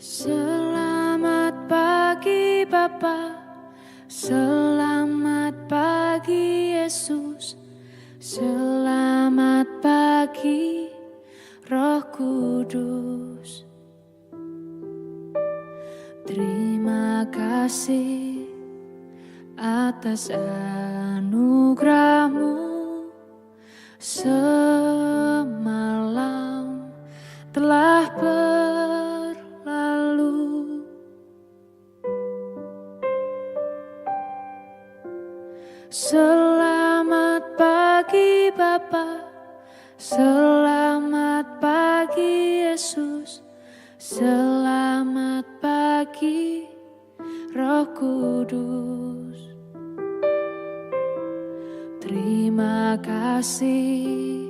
Selamat pagi Bapa, selamat pagi Yesus, selamat pagi Roh Kudus. Terima kasih atas anugerah-Mu. Semalam telah berlalu, selamat pagi Bapa, selamat pagi Yesus, selamat pagi Roh Kudus. Terima kasih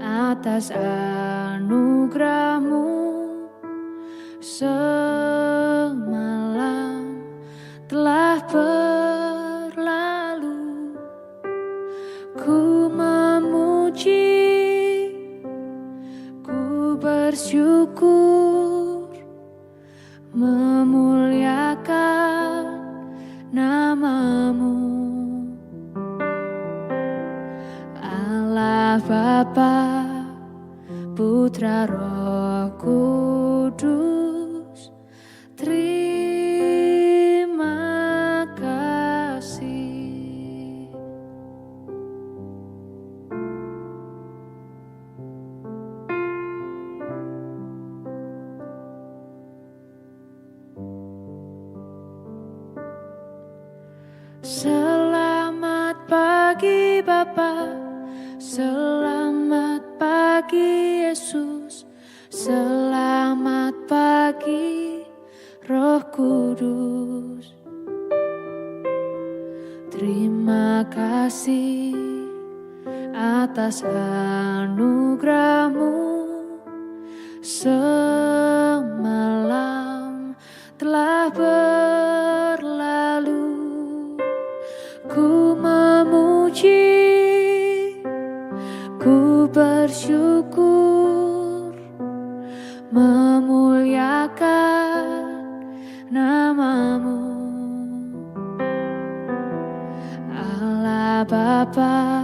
atas anugerah-Mu. Semalam telah berlalu, ku memuji, ku bersyukur, memuliakan nama-Mu. Allah Bapa, Putra Roh Kudus, terima kasih. Selamat pagi Bapa, selamat pagi Yesus, selamat pagi Roh Kudus. Terima kasih atas anugerah-Mu. Semalam telah berlalu, ku memuji, ku bersyukur, memuliakan nama-Mu. Allah Bapa,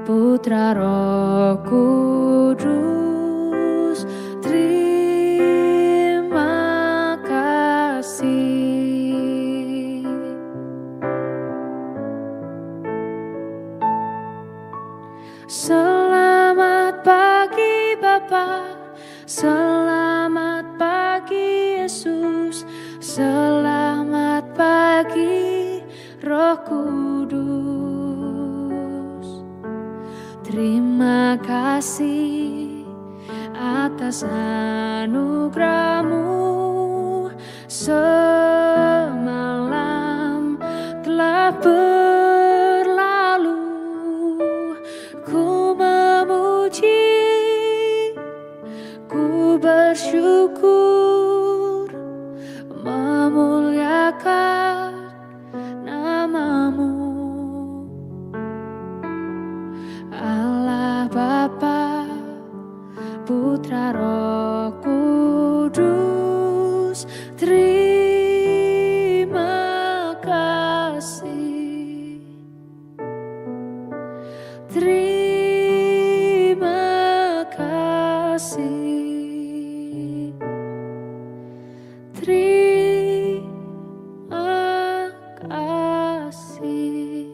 Putra Roh Kudus, terima kasih. Selamat pagi Bapa, selamat pagi Yesus, selamat pagi Roh Kudus. Terima kasih atas anugerah-Mu. Semalam telah berlalu, ku memuji, ku bersyukur, memuliakan nama-Mu. Allah Bapa, Putra Roh Kudus, terima kasih. Terima kasih. Terima kasih.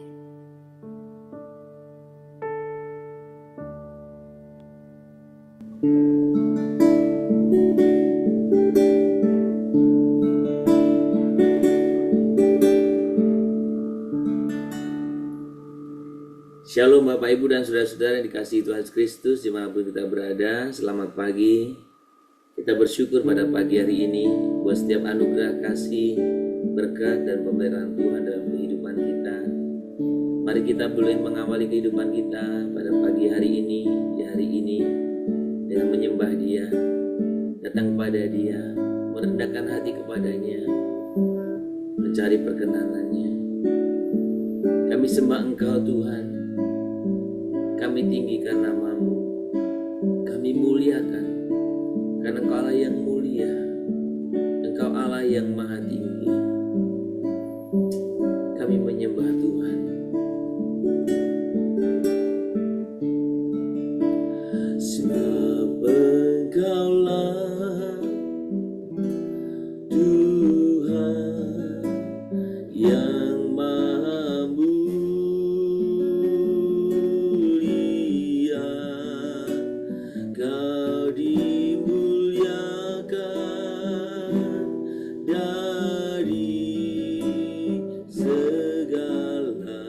Shalom Bapak Ibu dan Saudara-saudara yang dikasihi Tuhan Yesus Kristus dimanapun kita berada. Selamat pagi. Kita bersyukur pada pagi hari ini buat setiap anugerah kasih, berkat dan pemeliharaan Tuhan dalam kehidupan kita. Mari kita boleh mengawali kehidupan kita pada pagi hari ini, di hari ini, dengan menyembah Dia, datang kepada Dia, merendahkan hati kepadanya, mencari perkenanannya. Kami sembah Engkau Tuhan, kami tinggikan nama-Mu, kami muliakan, karena Engkau Allah yang mulia, Allah yang maha tinggi. Kami menyembah Tuhan. Sebab Engkaulah Tuhan yang maha mulia. Kau dimuliakan dari segalanya.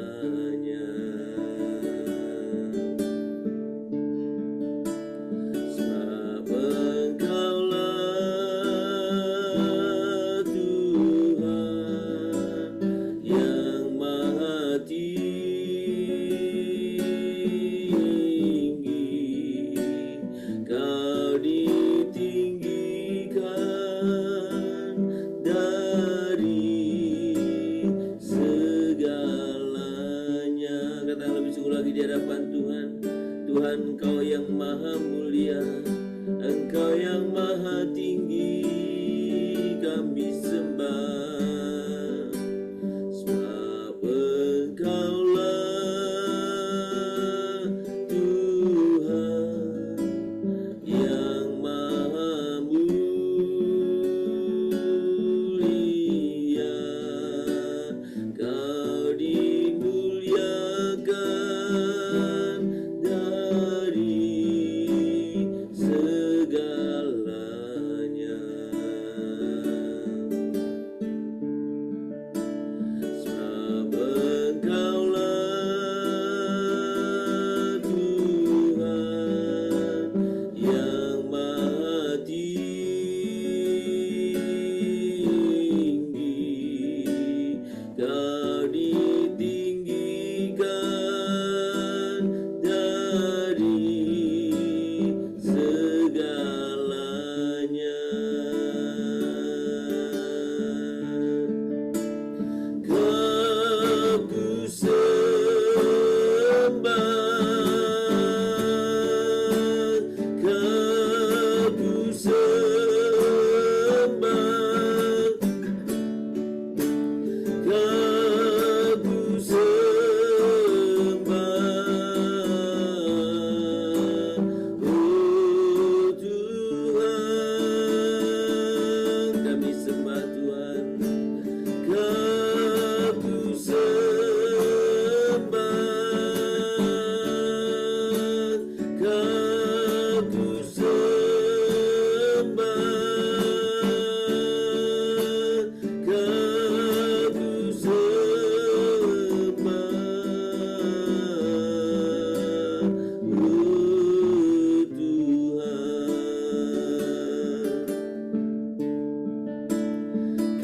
Sebab Engkaulah Tuhan yang maha tinggi. Kau ditinggikan dari segalanya. Kata lebih sungguh lagi di hadapan Tuhan. Tuhan, Engkau yang maha mulia, Engkau yang maha tinggi, kami sembah. Sebab Engkaulah Tuhan yang maha mulia. Kau dimuliakan dari segalanya. Sebab Engkaulah Tuhan yang maha tinggi. Kau ditinggikan dari segalanya. Kau ku sembah, Kau ku sembah, Kau ku sembah. Oh Tuhan, kami sembah Tuhan. Kau ku sembah, Kau ku sembah, Kau ku sembah. Oh Tuhan,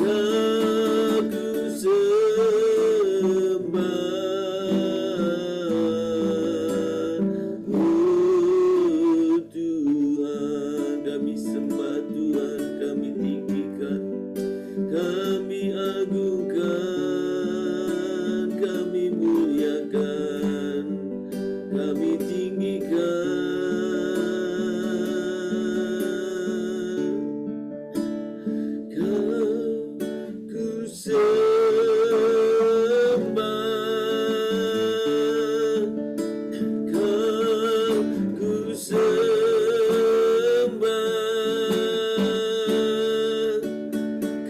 Kau ku sembah. Oh Tuhan, kami sembah Tuhan, kami tinggikan, kami agungkan, kami muliakan, kami tinggikan. Kau ku sembah, Kau ku sembah,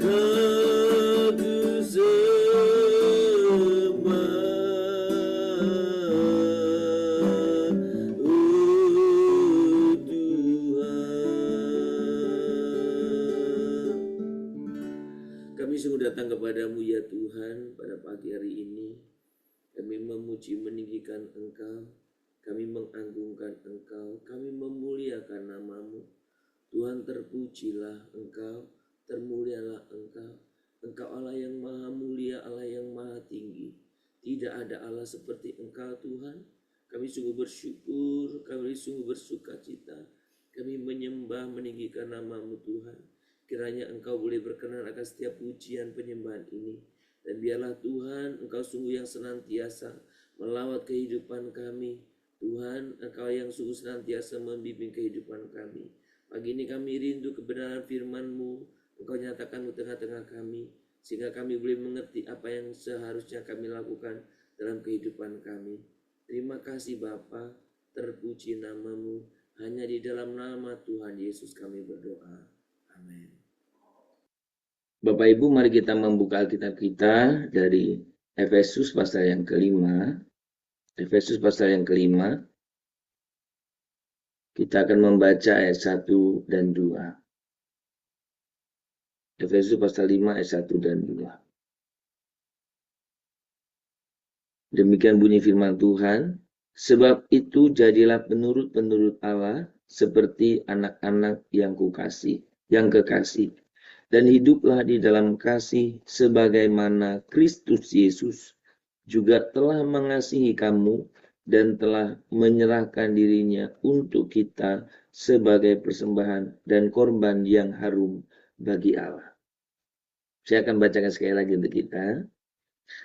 Kau ku sembah. Oh Tuhan, kami sungguh datang kepadamu ya Tuhan pada pagi hari ini. Kami memuji meninggikan Engkau, kami menganggungkan Engkau, kami memuliakan namamu. Tuhan, terpujilah Engkau, termulialah Engkau. Engkau Allah yang maha mulia, Allah yang maha tinggi. Tidak ada Allah seperti Engkau Tuhan. Kami sungguh bersyukur, kami sungguh bersuka cita. Kami menyembah meninggikan namamu Tuhan. Kiranya Engkau boleh berkenan akan setiap pujian penyembahan ini. Dan biarlah Tuhan, Engkau sungguh yang senantiasa melawat kehidupan kami. Tuhan, Engkau yang sungguh senantiasa membimbing kehidupan kami. Pagi ini kami rindu kebenaran firman-Mu. Engkau nyatakan di tengah-tengah kami, sehingga kami boleh mengerti apa yang seharusnya kami lakukan dalam kehidupan kami. Terima kasih Bapa, terpuji namamu, hanya di dalam nama Tuhan Yesus kami berdoa. Amin. Bapak Ibu, mari kita membuka Alkitab kita dari Efesus pasal yang kelima. Efesus pasal yang kelima. Kita akan membaca ayat 1 dan 2. Efesus pasal 5 ayat 1 dan 2. Demikian bunyi firman Tuhan. Sebab itu jadilah penurut-penurut Allah seperti anak-anak yang kekasih. Dan hiduplah di dalam kasih sebagaimana Kristus Yesus juga telah mengasihi kamu dan telah menyerahkan dirinya untuk kita sebagai persembahan dan korban yang harum bagi Allah. Saya akan bacakan sekali lagi untuk kita.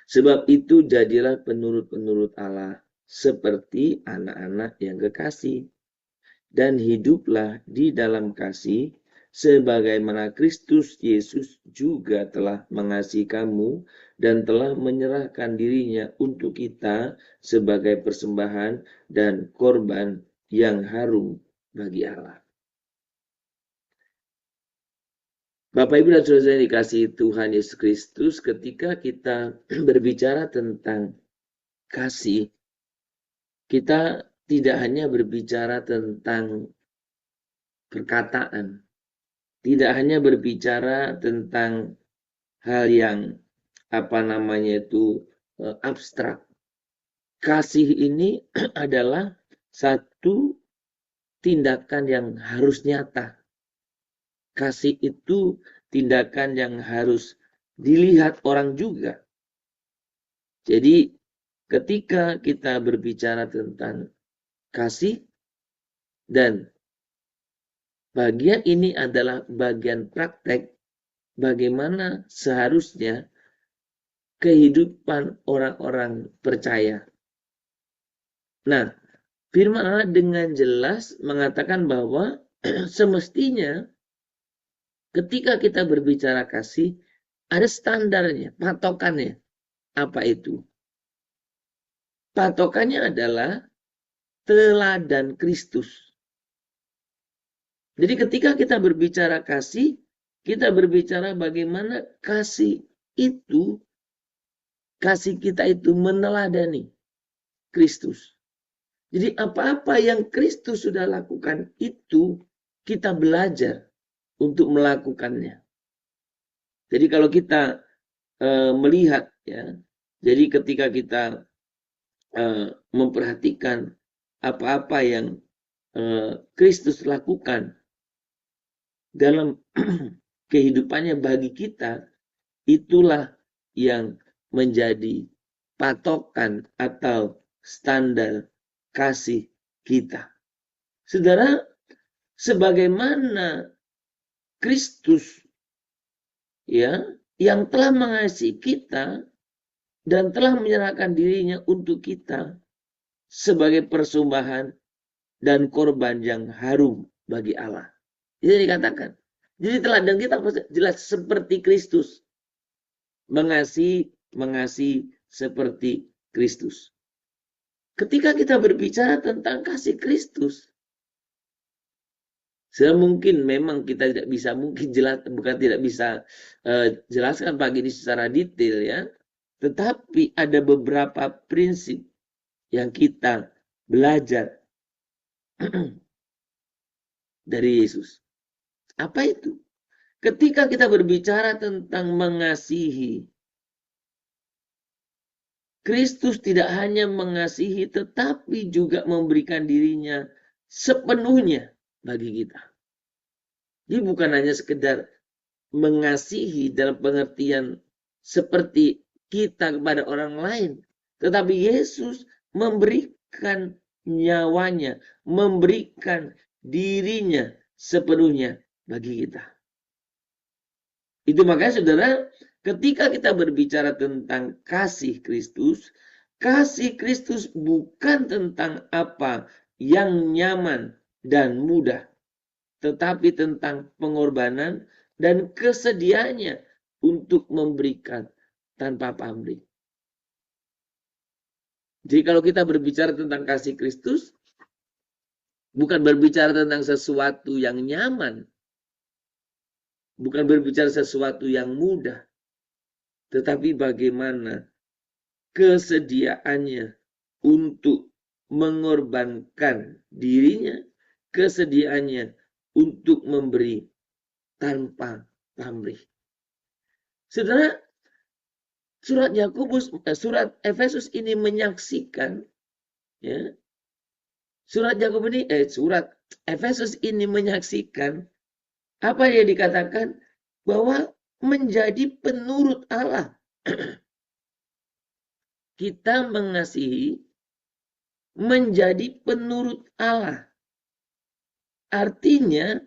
Sebab itu jadilah penurut-penurut Allah seperti anak-anak yang kekasih. Dan hiduplah di dalam kasih sebagaimana Kristus Yesus juga telah mengasihi kamu dan telah menyerahkan dirinya untuk kita sebagai persembahan dan korban yang harum bagi Allah. Bapak Ibu dan Saudara yang dikasihi Tuhan Yesus Kristus, ketika kita berbicara tentang kasih, kita tidak hanya berbicara tentang perkataan, tidak hanya berbicara tentang hal yang abstrak. Kasih ini adalah satu tindakan yang harus nyata. Kasih itu tindakan yang harus dilihat orang juga. Jadi ketika kita berbicara tentang kasih, dan bagian ini adalah bagian praktek bagaimana seharusnya kehidupan orang-orang percaya. Nah, firman Allah dengan jelas mengatakan bahwa semestinya ketika kita berbicara kasih, ada standarnya, patokannya. Apa itu? Patokannya adalah teladan Kristus. Jadi ketika kita berbicara kasih, kita berbicara bagaimana kasih kita itu meneladani Kristus. Jadi apa-apa yang Kristus sudah lakukan itu kita belajar untuk melakukannya. Jadi kalau kita melihat, ya, jadi ketika kita memperhatikan apa-apa yang Kristus lakukan dalam kehidupannya bagi kita, itulah yang menjadi patokan atau standar kasih kita. Saudara, sebagaimana Kristus, ya, yang telah mengasihi kita dan telah menyerahkan dirinya untuk kita sebagai persembahan dan korban yang harum bagi Allah. Itu dikatakan. Jadi teladan kita jelas seperti Kristus. Mengasihi seperti Kristus. Ketika kita berbicara tentang kasih Kristus, semungkin memang kita tidak bisa jelaskan pagi ini secara detail, ya. Tetapi ada beberapa prinsip yang kita belajar dari Yesus. Apa itu? Ketika kita berbicara tentang mengasihi, Kristus tidak hanya mengasihi tetapi juga memberikan dirinya sepenuhnya bagi kita. Jadi bukan hanya sekedar mengasihi dalam pengertian seperti kita kepada orang lain, tetapi Yesus memberikan nyawanya, memberikan dirinya sepenuhnya bagi kita. Itu makanya saudara, ketika kita berbicara tentang kasih Kristus bukan tentang apa yang nyaman dan mudah, tetapi tentang pengorbanan, dan kesediaannya untuk memberikan tanpa pamrih. Jadi kalau kita berbicara tentang kasih Kristus, bukan berbicara tentang sesuatu yang nyaman, bukan berbicara sesuatu yang mudah, tetapi bagaimana kesediaannya untuk mengorbankan dirinya, kesediaannya untuk memberi tanpa pamrih. Saudara, surat Efesus ini menyaksikan, ya, surat Efesus ini menyaksikan apa yang dikatakan bahwa menjadi penurut Allah. Kita mengasihi menjadi penurut Allah. Artinya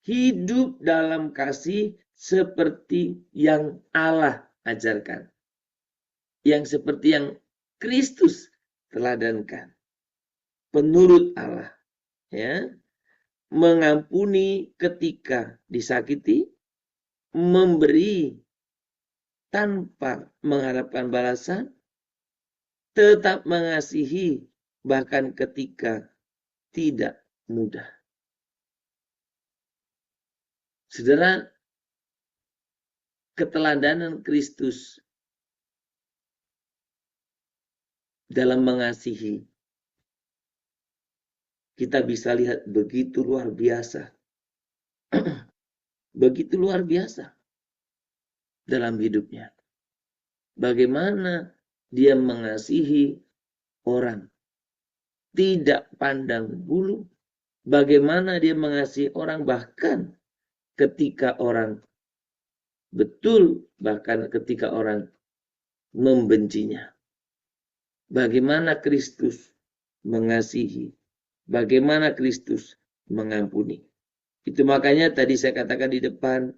hidup dalam kasih seperti yang Allah ajarkan. Yang seperti yang Kristus teladankan. Penurut Allah, ya. Mengampuni ketika disakiti, memberi tanpa mengharapkan balasan, tetap mengasihi bahkan ketika tidak mudah. Saudara, keteladanan Kristus dalam mengasihi, kita bisa lihat begitu luar biasa. Begitu luar biasa dalam hidupnya. Bagaimana dia mengasihi orang. Tidak pandang bulu. Bagaimana dia mengasihi orang bahkan ketika orang bahkan ketika orang membencinya. Bagaimana Kristus mengasihi. Bagaimana Kristus mengampuni. Itu makanya tadi saya katakan di depan,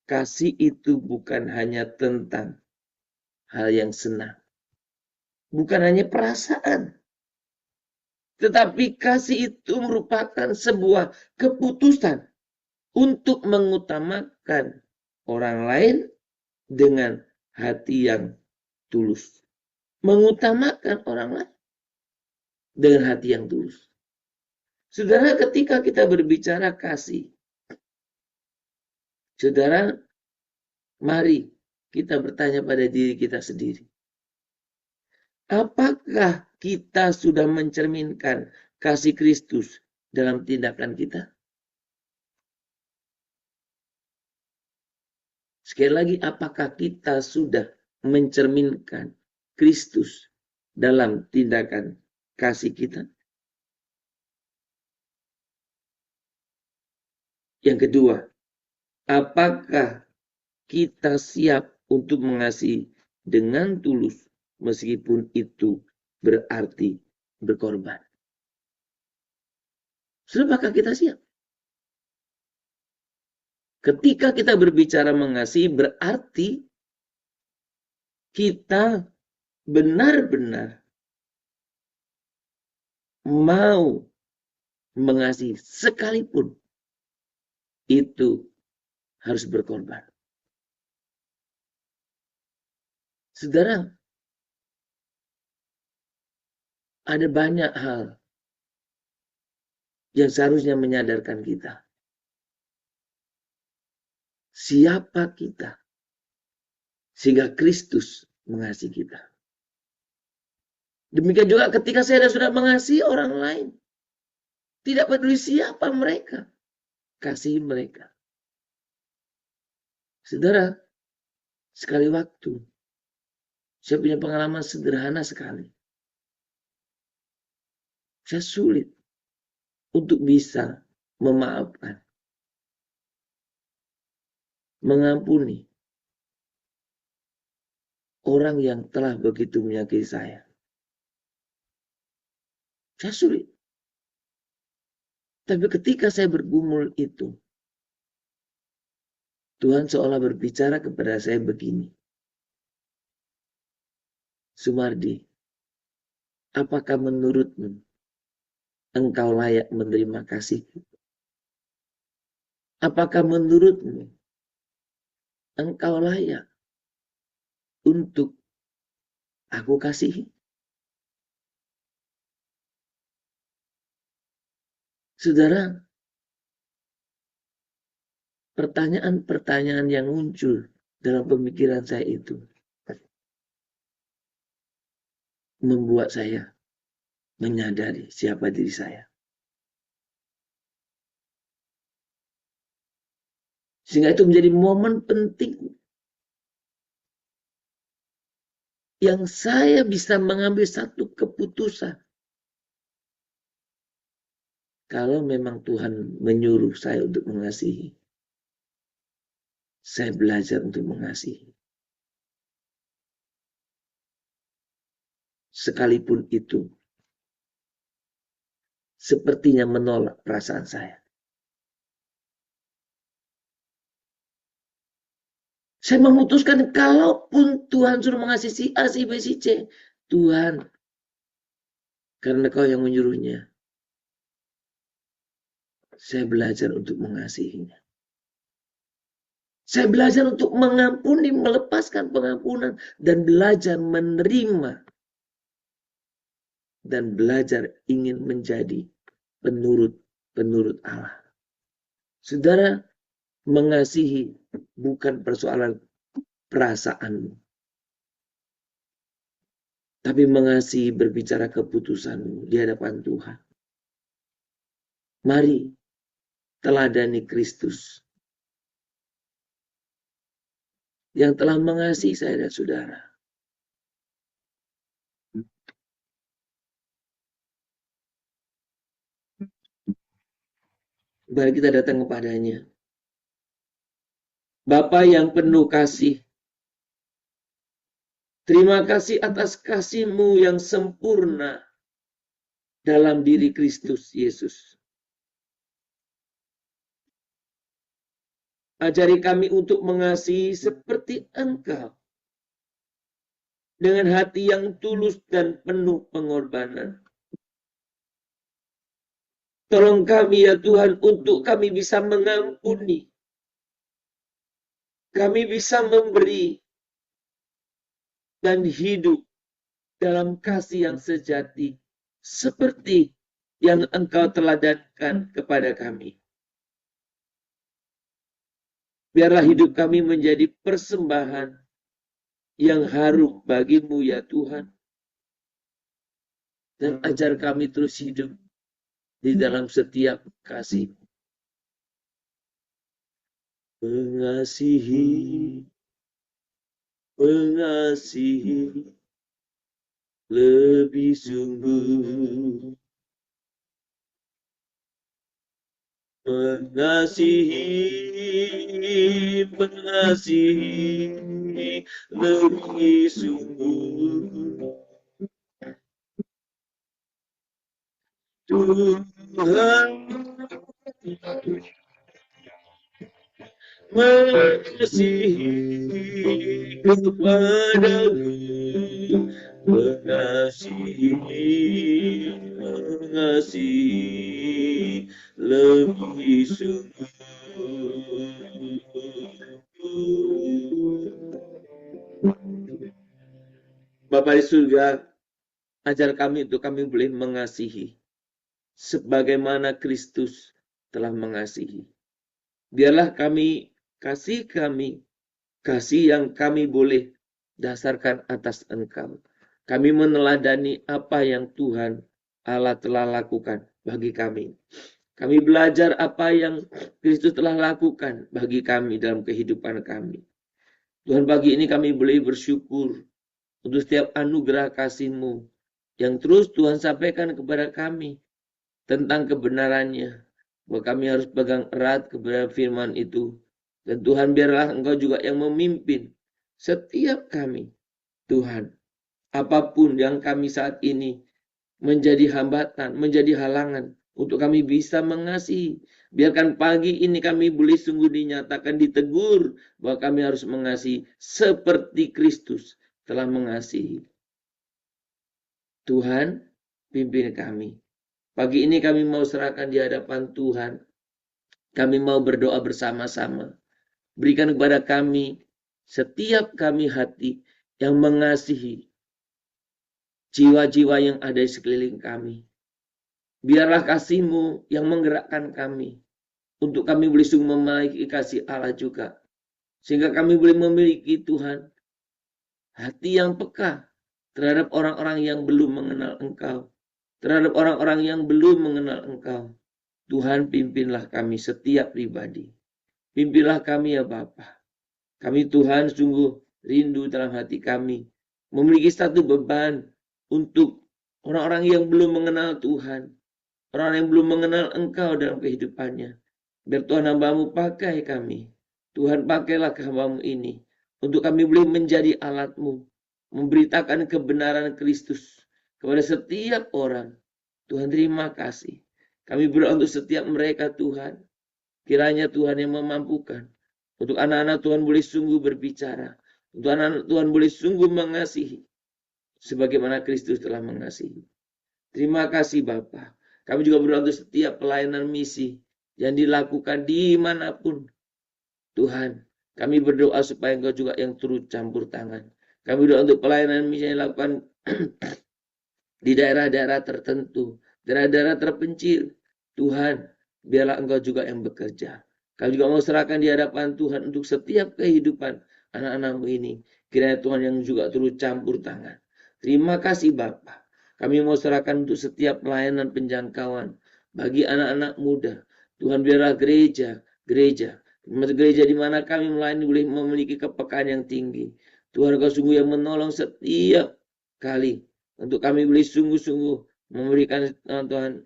kasih itu bukan hanya tentang hal yang senang. Bukan hanya perasaan. Tetapi kasih itu merupakan sebuah keputusan untuk mengutamakan orang lain dengan hati yang tulus. Mengutamakan orang lain dengan hati yang tulus. Saudara, ketika kita berbicara kasih, saudara, mari kita bertanya pada diri kita sendiri. Apakah kita sudah mencerminkan kasih Kristus dalam tindakan kita? Sekali lagi, apakah kita sudah mencerminkan Kristus dalam tindakan kasih kita? Yang kedua, apakah kita siap untuk mengasihi dengan tulus meskipun itu berarti berkorban? Sudah, apakah kita siap? Ketika kita berbicara mengasihi berarti kita benar-benar mau mengasihi sekalipun itu harus berkorban. Saudara, ada banyak hal yang seharusnya menyadarkan kita. Siapa kita? Sehingga Kristus mengasihi kita. Demikian juga ketika saya sudah mengasihi orang lain. Tidak peduli siapa mereka. Kasihi mereka. Saudara, sekali waktu, saya punya pengalaman sederhana sekali. Saya sulit untuk bisa memaafkan, mengampuni orang yang telah begitu menyakiti saya. Saya sulit. Tapi ketika saya bergumul itu, Tuhan seolah berbicara kepada saya begini. Sumardi, apakah menurutmu engkau layak menerima kasih? Apakah menurutmu Engkau layak untuk aku kasihi. Saudara, pertanyaan-pertanyaan yang muncul dalam pemikiran saya itu membuat saya menyadari siapa diri saya. Sehingga itu menjadi momen penting yang saya bisa mengambil satu keputusan. Kalau memang Tuhan menyuruh saya untuk mengasihi, saya belajar untuk mengasihi. Sekalipun itu sepertinya menolak perasaan saya. Saya memutuskan kalaupun Tuhan suruh mengasihi si A, si B, si C, Tuhan, karena Kau yang menyuruhnya, saya belajar untuk mengasihinya. Saya belajar untuk mengampuni, melepaskan pengampunan, dan belajar menerima, dan belajar ingin menjadi penurut Allah. Saudara, mengasihi bukan persoalan perasaanmu, tapi mengasihi berbicara keputusanmu di hadapan Tuhan. Mari teladani Kristus yang telah mengasihi saya dan saudara. Mari kita datang kepadanya. Bapa yang penuh kasih, terima kasih atas kasih-Mu yang sempurna dalam diri Kristus Yesus. Ajari kami untuk mengasihi seperti Engkau, dengan hati yang tulus dan penuh pengorbanan. Tolong kami ya Tuhan untuk kami bisa mengampuni, kami bisa memberi, dan hidup dalam kasih yang sejati, seperti yang Engkau teladankan kepada kami. Biarlah hidup kami menjadi persembahan yang harum bagi-Mu ya Tuhan. Dan ajar kami terus hidup di dalam setiap kasih. Mengasihi lebih sungguh. Mengasihi lebih sungguh. Tuhan mengasihi kepadamu, mengasihi lebih sungguh. Bapa di surga, ajar kami untuk kami boleh mengasihi sebagaimana Kristus telah mengasihi. Biarlah kasih yang kami boleh dasarkan atas Engkau. Kami meneladani apa yang Tuhan Allah telah lakukan bagi kami. Kami belajar apa yang Kristus telah lakukan bagi kami dalam kehidupan kami. Tuhan, pagi ini kami boleh bersyukur untuk setiap anugerah kasih-Mu yang terus Tuhan sampaikan kepada kami tentang kebenarannya. Bahwa kami harus pegang erat kepada firman itu. Dan Tuhan, biarlah Engkau juga yang memimpin setiap kami. Tuhan, apapun yang kami saat ini menjadi hambatan, menjadi halangan untuk kami bisa mengasihi. Biarkan pagi ini kami boleh sungguh dinyatakan, ditegur bahwa kami harus mengasihi seperti Kristus telah mengasihi. Tuhan, pimpin kami. Pagi ini kami mau serahkan di hadapan Tuhan. Kami mau berdoa bersama-sama. Berikan kepada kami Setiap kami hati yang mengasihi jiwa-jiwa yang ada di sekeliling kami. Biarlah kasih-Mu yang menggerakkan kami untuk kami boleh sungguh memiliki kasih Allah juga. Sehingga kami boleh memiliki Tuhan hati yang peka terhadap orang-orang yang belum mengenal Engkau. Terhadap orang-orang yang belum mengenal Engkau. Tuhan, pimpinlah kami setiap pribadi. Pimpinlah kami ya Bapa. Kami Tuhan sungguh rindu dalam hati kami. Memiliki satu beban untuk orang-orang yang belum mengenal Tuhan. Orang yang belum mengenal Engkau dalam kehidupannya. Biar Tuhan hamba-Mu pakai kami. Tuhan pakailah hamba-Mu ini. Untuk kami boleh menjadi alat-Mu. Memberitakan kebenaran Kristus kepada setiap orang. Tuhan terima kasih. Kami berdoa untuk setiap mereka Tuhan. Kiranya Tuhan yang memampukan. Untuk anak-anak Tuhan boleh sungguh berbicara. Untuk anak-anak Tuhan boleh sungguh mengasihi. Sebagaimana Kristus telah mengasihi. Terima kasih Bapa. Kami juga berdoa untuk setiap pelayanan misi yang dilakukan dimanapun. Tuhan, kami berdoa supaya Engkau juga yang turut campur tangan. Kami berdoa untuk pelayanan misi yang dilakukan di daerah-daerah tertentu, daerah-daerah terpencil. Tuhan, biarlah Engkau juga yang bekerja. Kami juga mau serahkan di hadapan Tuhan untuk setiap kehidupan anak-anak-Mu ini. Kiranya Tuhan yang juga turut campur tangan. Terima kasih Bapa. Kami mau serahkan untuk setiap pelayanan penjangkauan bagi anak-anak muda. Tuhan biarlah gereja di mana kami melayani boleh memiliki kepekaan yang tinggi. Tuhan Engkau sungguh yang menolong setiap kali untuk kami boleh sungguh-sungguh memberikan Tuhan,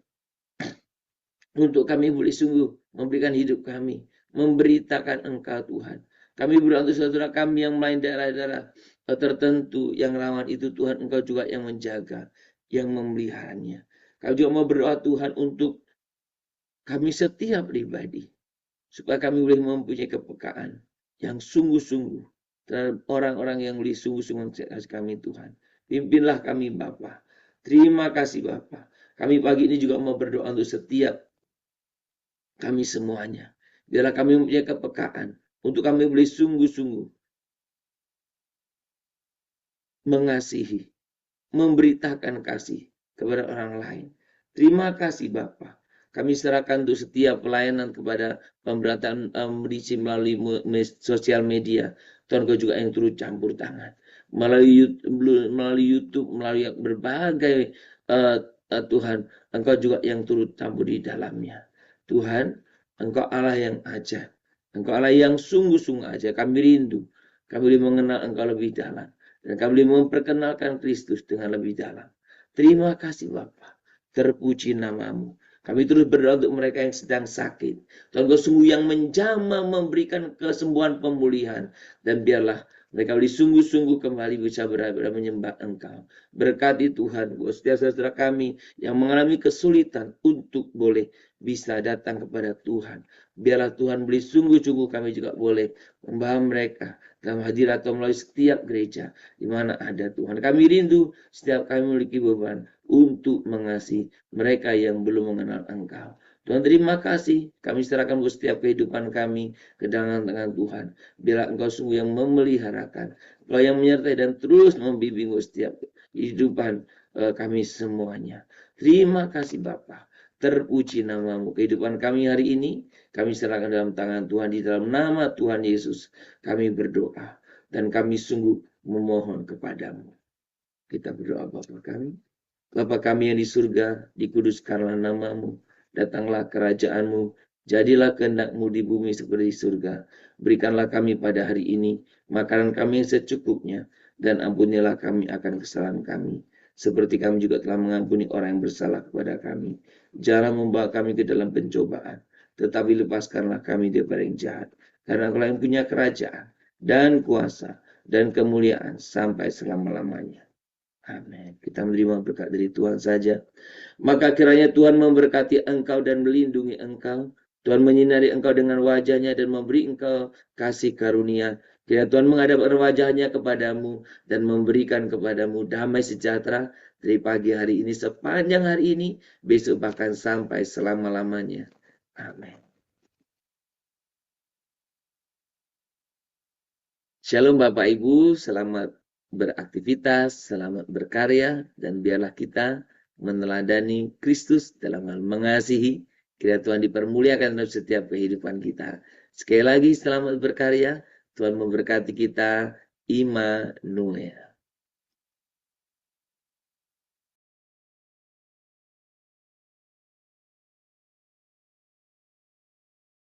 untuk kami boleh sungguh memberikan hidup kami, memberitakan Engkau Tuhan. Kami berdoa untuk saudara kami yang lain daerah-daerah tertentu yang rawan itu Tuhan Engkau juga yang menjaga, yang memeliharanya. Kami juga mau berdoa Tuhan untuk kami setiap pribadi, supaya kami boleh mempunyai kepekaan yang sungguh-sungguh terhadap orang-orang yang boleh sungguh-sungguh kasih kami Tuhan. Pimpinlah kami Bapa. Terima kasih Bapa. Kami pagi ini juga mau berdoa untuk setiap kami semuanya. Biarlah kami mempunyai kepekaan untuk kami boleh sungguh-sungguh mengasihi, memberitakan kasih kepada orang lain. Terima kasih Bapa. Kami serahkan untuk setiap pelayanan kepada pemberantasan medisi melalui sosial media. Tuhan Kau juga yang turut campur tangan. Melalui YouTube, melalui berbagai Tuhan, Engkau juga yang turut campur di dalamnya. Tuhan, Engkau Allah yang ajaib. Engkau Allah yang sungguh-sungguh ajaib. Kami rindu. Kami boleh mengenal Engkau lebih dalam. Dan kami boleh memperkenalkan Kristus dengan lebih dalam. Terima kasih Bapa. Terpuji nama-Mu. Kami terus berdoa untuk mereka yang sedang sakit. Tuhan Kau sungguh yang menjamah memberikan kesembuhan pemulihan. Dan biarlah mereka boleh sungguh-sungguh kembali bisa berada menyembah Engkau. Berkati Tuhan, setiap saudara kami yang mengalami kesulitan untuk boleh bisa datang kepada Tuhan. Biarlah Tuhan boleh sungguh-sungguh kami juga boleh membawa mereka dalam hadirat atau melalui setiap gereja di mana ada Tuhan. Kami rindu setiap kami memiliki beban untuk mengasihi mereka yang belum mengenal Engkau. Tuhan terima kasih, kami serahkan setiap kehidupan kami ke dalam tangan Tuhan. Biarlah Engkau sungguh yang memeliharakan, Engkau yang menyertai dan terus membimbing setiap kehidupan kami semuanya. Terima kasih Bapa. Terpuji nama-Mu. Kehidupan kami hari ini, kami serahkan dalam tangan Tuhan. Di dalam nama Tuhan Yesus, kami berdoa. Dan kami sungguh memohon kepadamu. Kita berdoa Bapa kami. Bapa kami yang di surga, dikuduskanlah nama-Mu. Datanglah kerajaan-Mu. Jadilah kehendak-Mu di bumi seperti di surga. Berikanlah kami pada hari ini makanan kami yang secukupnya. Dan ampunilah kami akan kesalahan kami. Seperti kami juga telah mengampuni orang yang bersalah kepada kami. Jangan membawa kami ke dalam pencobaan, tetapi lepaskanlah kami daripada yang jahat. Karena Engkau yang punya kerajaan dan kuasa dan kemuliaan sampai selama-lamanya. Amin. Kita menerima berkat dari Tuhan saja. Maka kiranya Tuhan memberkati engkau dan melindungi engkau. Tuhan menyinari engkau dengan wajahnya dan memberi engkau kasih karunia. Kiranya Tuhan menghadapkan wajahnya kepadamu dan memberikan kepadamu damai sejahtera dari pagi hari ini, sepanjang hari ini, besok bahkan sampai selama-lamanya. Amin. Shalom Bapak Ibu, selamat beraktivitas, selamat berkarya, dan biarlah kita meneladani Kristus dalam hal mengasihi. Kiranya Tuhan dipermuliakan dalam setiap kehidupan kita. Sekali lagi selamat berkarya, Tuhan memberkati kita. Immanuel.